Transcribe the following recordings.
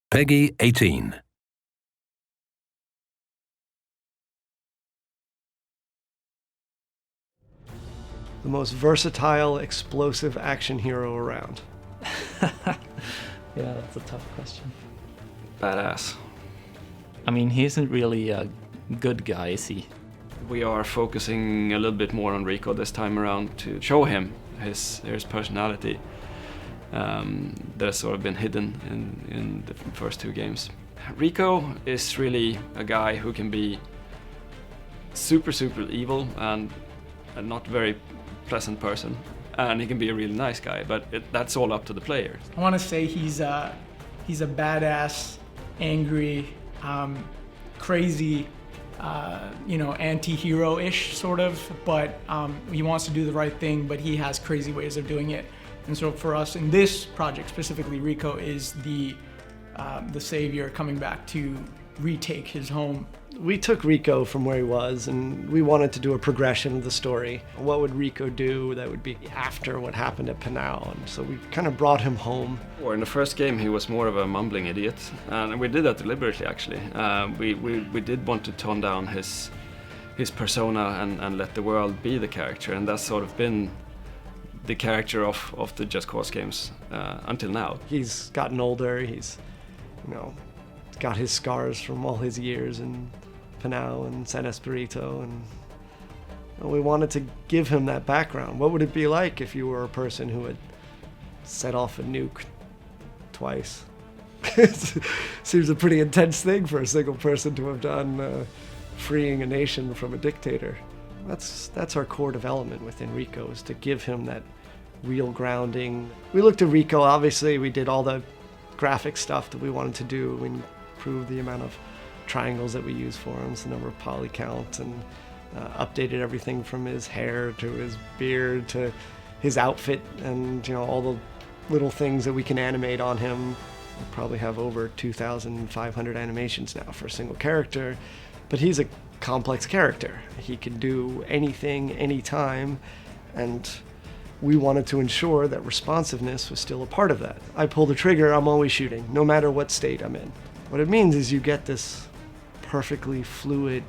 Peggy 18. The most versatile, explosive action hero around. Yeah, that's a tough question. Badass. I mean, he isn't really a good guy, is he? We are focusing a little bit more on Rico this time around to show him his personality that's sort of been hidden in the first two games. Rico is really a guy who can be super evil and a not very pleasant person, and he can be a really nice guy, but that's all up to the players. I want to say he's a badass, angry, crazy, anti-hero-ish sort of, but he wants to do the right thing, but he has crazy ways of doing it. And so for us in this project specifically, Rico is the savior coming back to retake his home. We took Rico from where he was, and we wanted to do a progression of the story. What would Rico do that would be after what happened at Panau? And so we kind of brought him home. In the first game, he was more of a mumbling idiot, and we did that deliberately, actually. We did want to tone down his persona and let the world be the character, and that's sort of been the character of the Just Cause games until now. He's gotten older. He's, got his scars from all his years in Panau and San Espirito, and we wanted to give him that background. What would it be like if you were a person who had set off a nuke twice? Seems a pretty intense thing for a single person to have done, freeing a nation from a dictator. That's our core development within Rico, is to give him that real grounding. We looked at Rico, obviously we did all the graphic stuff that we wanted to do. We improved the amount of triangles that we use for him, the number of poly count, and updated everything from his hair to his beard to his outfit, and all the little things that we can animate on him. We probably have over 2,500 animations now for a single character, but he's a complex character. He can do anything, anytime, and we wanted to ensure that responsiveness was still a part of that. I pull the trigger, I'm always shooting, no matter what state I'm in. What it means is you get this perfectly fluid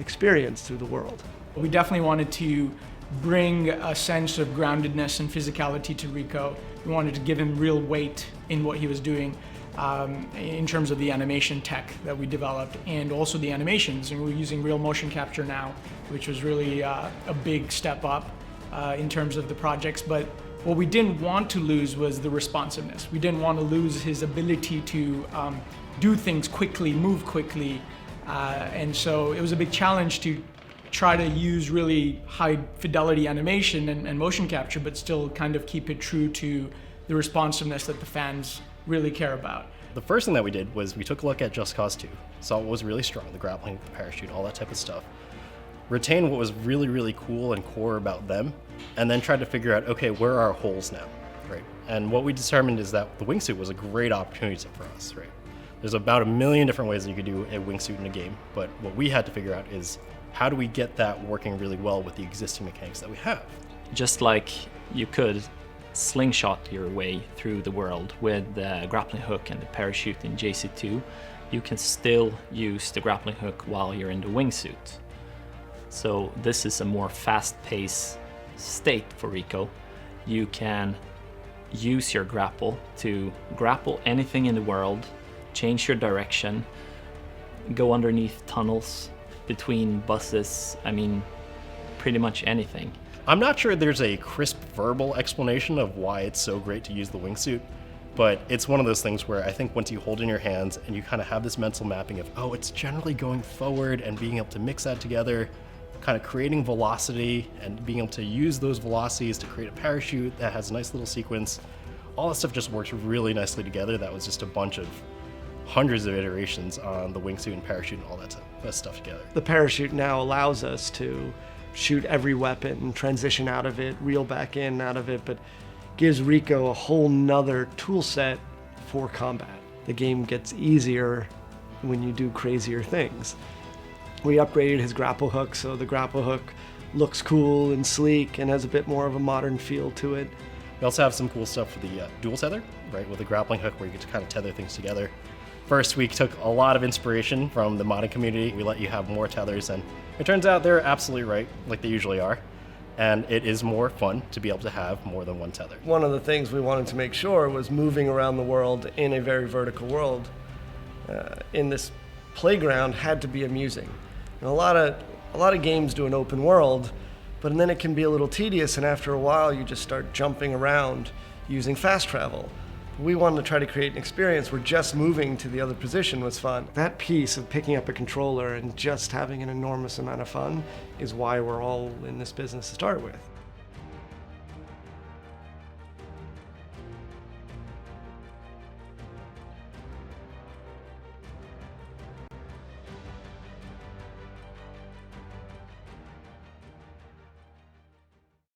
experience through the world. We definitely wanted to bring a sense of groundedness and physicality to Rico. We wanted to give him real weight in what he was doing in terms of the animation tech that we developed, and also the animations. And we're using real motion capture now, which was really a big step up in terms of the projects. But what we didn't want to lose was the responsiveness. We didn't want to lose his ability to do things quickly, move quickly. And so it was a big challenge to try to use really high fidelity animation and motion capture, but still kind of keep it true to the responsiveness that the fans really care about. The first thing that we did was we took a look at Just Cause 2, saw what was really strong, the grappling, the parachute, all that type of stuff, retain what was really cool and core about them, and then tried to figure out, okay, where are our holes now, right? And what we determined is that the wingsuit was a great opportunity for us, right? There's about 1 million different ways that you could do a wingsuit in a game, but what we had to figure out is how do we get that working really well with the existing mechanics that we have? Just like you could slingshot your way through the world with the grappling hook and the parachute in JC2, you can still use the grappling hook while you're in the wingsuit. So this is a more fast-paced state for Rico. You can use your grapple to grapple anything in the world, change your direction, go underneath tunnels, between buses, pretty much anything. I'm not sure there's a crisp verbal explanation of why it's so great to use the wingsuit, but it's one of those things where I think once you hold it in your hands and you kind of have this mental mapping of, oh, it's generally going forward, and being able to mix that together, kind of creating velocity and being able to use those velocities to create a parachute that has a nice little sequence, all that stuff just works really nicely together. That was just a bunch of hundreds of iterations on the wingsuit and parachute and all that stuff together. The parachute now allows us to shoot every weapon, transition out of it, reel back in out of it, but gives Rico a whole nother tool set for combat. The game gets easier when you do crazier things. We upgraded his grapple hook, so the grapple hook looks cool and sleek and has a bit more of a modern feel to it. We also have some cool stuff for the dual tether, right, with the grappling hook where you get to kind of tether things together. First, we took a lot of inspiration from the modding community. We let you have more tethers, and it turns out they're absolutely right, like they usually are. And it is more fun to be able to have more than one tether. One of the things we wanted to make sure was moving around the world in a very vertical world in this playground had to be amusing. And a lot of games do an open world, but then it can be a little tedious, and after a while you just start jumping around using fast travel. We wanted to try to create an experience where just moving to the other position was fun. That piece of picking up a controller and just having an enormous amount of fun is why we're all in this business to start with.